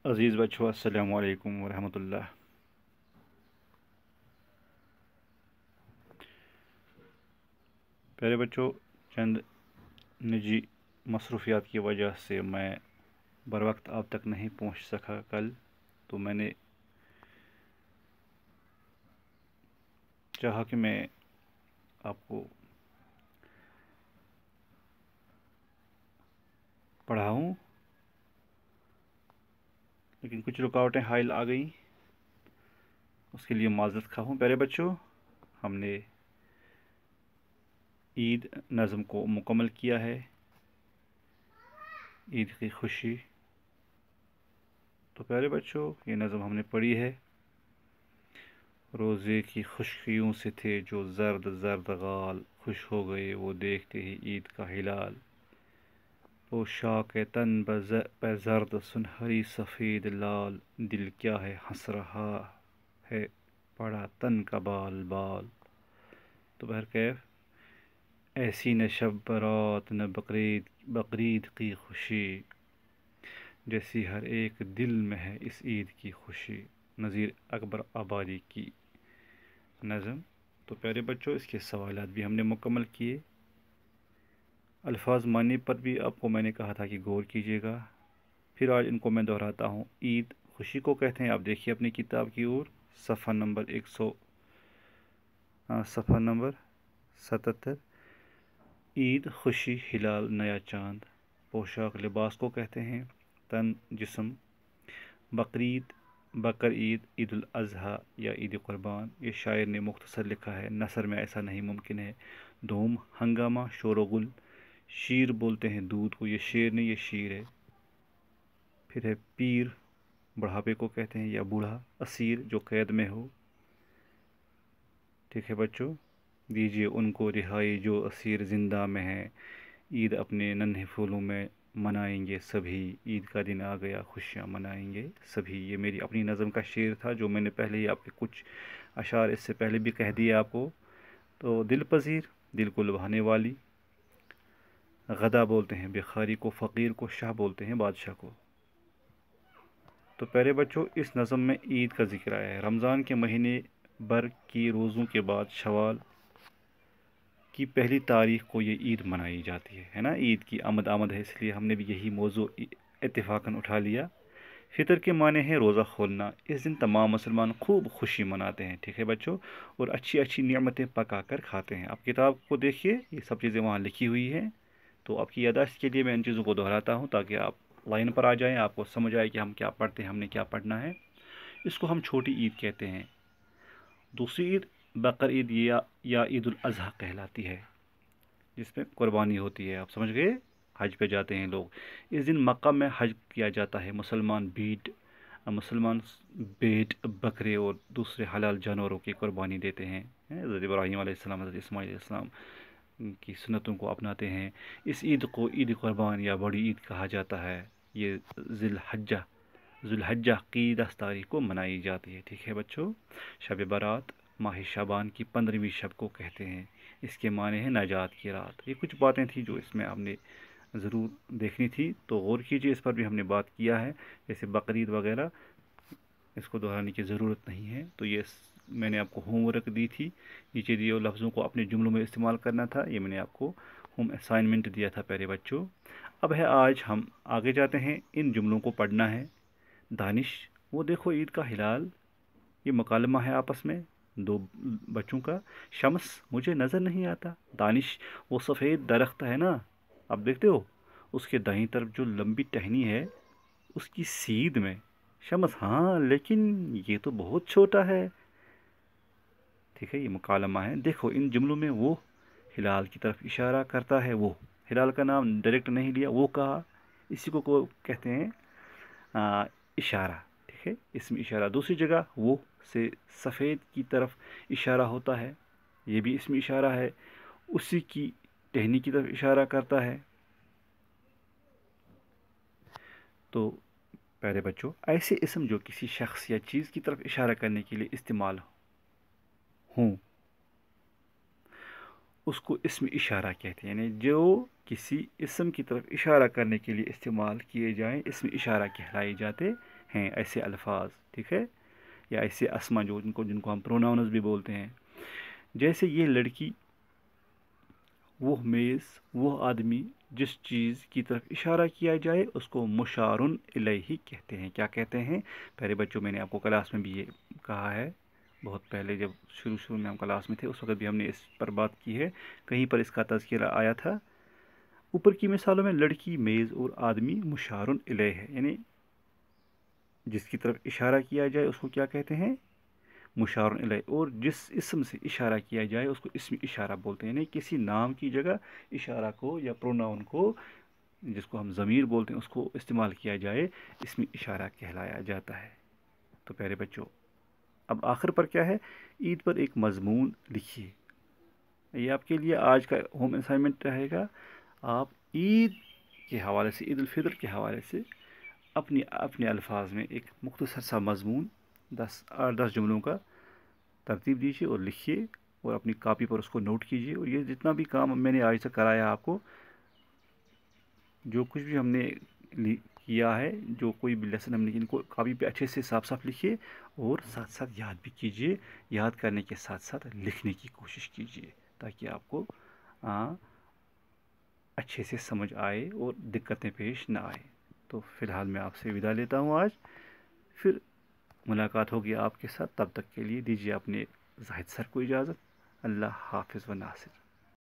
अज़ीज़ बच्चों, अस्सलामु अलैकुम वरहमतुल्लाह। प्यारे बच्चों, चंद निजी मसरूफियात की वजह से मैं बर वक्त आप तक नहीं पहुंच सका कल, तो मैंने चाहा कि मैं आपको पढ़ाऊं, लेकिन कुछ रुकावटें हायल आ गई। उसके लिए माज़रत खा हूँ। प्यारे बच्चों, हमने ईद नज़म को मुकम्मल किया है। ईद की खुशी। तो प्यारे बच्चों, ये नज़म हमने पढ़ी है। रोज़े की खुशियों से थे जो जर्द जर्द गाल, खुश हो गए वो देखते ही ईद का हिलाल। पोशाक तन पे जर्द सुनहरी सफ़ेद लाल, दिल क्या है हंस रहा है पड़ा तन का बाल बाल। तो बहरकैफ ऐसी न शब बरात न बकरीद की खुशी, जैसी हर एक दिल में है इस ईद की खुशी। नज़ीर अकबर आबादी की नज़म। तो प्यारे बच्चों, इसके सवालात भी हमने मुकम्मल किए। अल्फाज मानने पर भी आपको मैंने कहा था कि गौर कीजिएगा। फिर आज इनको मैं दोहराता हूँ। ईद खुशी को कहते हैं। आप देखिए अपनी किताब की ओर, सफ़ा नंबर 77। ईद खुशी हिलाल नया चांद। पोशाक लिबास को कहते हैं। तन जिस्म। बकरीद बकर ईद, ईद उल अज़हा या ईद कुर्बान। ये शायर ने मुख्तसर लिखा है, नसर में ऐसा नहीं मुमकिन है। धूम हंगामा शोर गुल। शीर बोलते हैं दूध को, ये शेर नहीं ये शीर है। फिर है पीर, बुढ़ापे को कहते हैं या बूढ़ा। असीर, जो कैद में हो। ठीक है बच्चों, दीजिए उनको रिहाई जो असीर ज़िंदा में है। ईद अपने नन्हे फूलों में मनाएंगे सभी। ईद का दिन आ गया खुशियाँ मनाएंगे सभी। ये मेरी अपनी नज़म का शेर था, जो मैंने पहले ही आपके कुछ अशार इससे पहले भी कह दिए आपको। तो दिल पजीर, दिल को लुभाने वाली। गदा बोलते हैं भिखारी को, फ़कीर को शाह बोलते हैं बादशाह को। तो प्यारे बच्चों, इस नज़म में ईद का जिक्र आया है। रमज़ान के महीने भर की रोज़ों के बाद शवाल की पहली तारीख को ये ईद मनाई जाती है ना। ईद की आमद है, इसलिए हमने भी यही मौजू इत्तेफाकन उठा लिया। फितर के माने हैं रोज़ा खोलना। इस दिन तमाम मुसलमान खूब खुशी मनाते हैं, ठीक है बच्चों, और अच्छी अच्छी नियमतें पका कर खाते हैं। आप किताब को देखिए, ये सब चीज़ें वहाँ लिखी हुई हैं। तो आपकी याददाश्त के लिए मैं इन चीज़ों को दोहराता हूँ, ताकि आप लाइन पर आ जाएं, आपको समझ आए कि हम क्या पढ़ते हैं, हमने क्या पढ़ना है। इसको हम छोटी ईद कहते हैं। दूसरी ईद बकर ईद या ईद उल अज़हा कहलाती है, जिसमें कुर्बानी होती है। आप समझ गए। हज पे जाते हैं लोग। इस दिन मक्का में हज किया जाता है। मुसलमान बेट, बकरे और दूसरे हलाल जानवरों की कुर्बानी देते हैं। हज़रत इब्राहीम अलैहिस्सलाम, हज़रत इस्माईल अलैहिस्सलाम की सुन्नतों को अपनाते हैं। इस ईद को ईद कुर्बान या बड़ी ईद कहा जाता है। ये ज़ुल्हज्जा की 10 तारीख को मनाई जाती है, ठीक है बच्चों। शब बारात माह शाबान की 15वीं शब को कहते हैं। इसके माने हैं नजात की रात। ये कुछ बातें थी जो इसमें आपने ज़रूर देखनी थी, तो गौर कीजिए। इस पर भी हमने बात किया है, जैसे बकरीद वगैरह, इसको दोहराने की ज़रूरत नहीं है। तो ये मैंने आपको होमवर्क दी थी। नीचे दिए हुए लफ्ज़ों को अपने जुमलों में इस्तेमाल करना था। ये मैंने आपको होम असाइनमेंट दिया था प्यारे बच्चों। अब है आज हम आगे जाते हैं, इन जुमलों को पढ़ना है। दानिश, वो देखो ईद का हिलाल। ये मुकालमा है आपस में दो बच्चों का। शम्स, मुझे नज़र नहीं आता। दानिश, वो सफ़ेद दरख्त है ना, आप देखते हो, उसके दाईं तरफ जो लंबी टहनी है, उसकी सीध में। शम्स, हाँ लेकिन ये तो बहुत छोटा है। ठीक है, ये मुकालमा है। देखो इन जुमलों में वो हिलाल की तरफ इशारा करता है। वो हिलाल का नाम डायरेक्ट नहीं लिया, वो कहा। इसी को कहते हैं आ, इशारा। ठीक है, इसमें इशारा। दूसरी जगह वो से सफ़ेद की तरफ इशारा होता है, ये भी इसमें इशारा है। उसी की टहनी की तरफ इशारा करता है। तो प्यारे बच्चों, ऐसे इसम जो किसी शख्स या चीज़ की तरफ इशारा करने के लिए इस्तेमाल हों, उसको इसम इशारा कहते हैं। यानी जो किसी इसम की तरफ इशारा करने के लिए इस्तेमाल किए जाएं, इसम इशारा कहलाए जाते ہیں ایسے الفاظ، ٹھیک ہے، یا ایسے اسما جن کو ہم پروناؤنز بھی بولتے ہیں. جیسے یہ لڑکی، وہ میز، وہ آدمی، جس چیز کی طرف اشارہ کیا جائے اس کو مشار الیہ کہتے ہیں. کیا کہتے ہیں؟ پہلے بچوں، میں نے آپ کو کلاس میں بھی یہ کہا ہے، بہت پہلے جب شروع میں ہم کلاس میں تھے اس وقت بھی ہم نے اس پر بات کی ہے، کہیں پر اس کا تذکرہ آیا تھا. اوپر کی مثالوں میں لڑکی، میز اور آدمی مشار الیہ ہے، یعنی جس کی طرف اشارہ کیا جائے اس کو کیا کہتے ہیں؟ مشار الیہ. اور جس اسم سے اشارہ کیا جائے اس کو اسم اشارہ بولتے ہیں، یعنی کسی نام کی جگہ اشارہ کو یا پروناؤن کو، جس کو ہم ضمیر بولتے ہیں، اس کو استعمال کیا جائے، اسم اشارہ کہلایا جاتا ہے. تو پیارے بچوں، اب آخر پر کیا ہے؟ عید پر ایک مضمون لکھیے. یہ آپ کے لیے آج کا ہوم اسائنمنٹ رہے گا. آپ عید کے حوالے سے، عید الفطر کے حوالے سے اپنے الفاظ میں ایک مختصر سا مضمون 10 جملوں کا ترتیب دیجیے اور لکھیے، اور اپنی کاپی پر اس کو نوٹ کیجیے. اور یہ جتنا بھی کام میں نے آج تک کرایا آپ کو، جو کچھ بھی ہم نے کیا ہے، جو کوئی بھی لیسن ہم نے، ان کو کاپی پہ اچھے سے صاف صاف لکھیے، اور ساتھ ساتھ یاد بھی کیجیے. یاد کرنے کے ساتھ ساتھ لکھنے کی کوشش کیجیے تاکہ آپ کو اچھے سے سمجھ آئے اور دقتیں پیش نہ آئے. تو فی الحال میں آپ سے وداع لیتا ہوں آج، پھر ملاقات ہوگی آپ کے ساتھ. تب تک کے لیے دیجیے اپنے زاہد سر کو اجازت. اللہ حافظ و ناصر.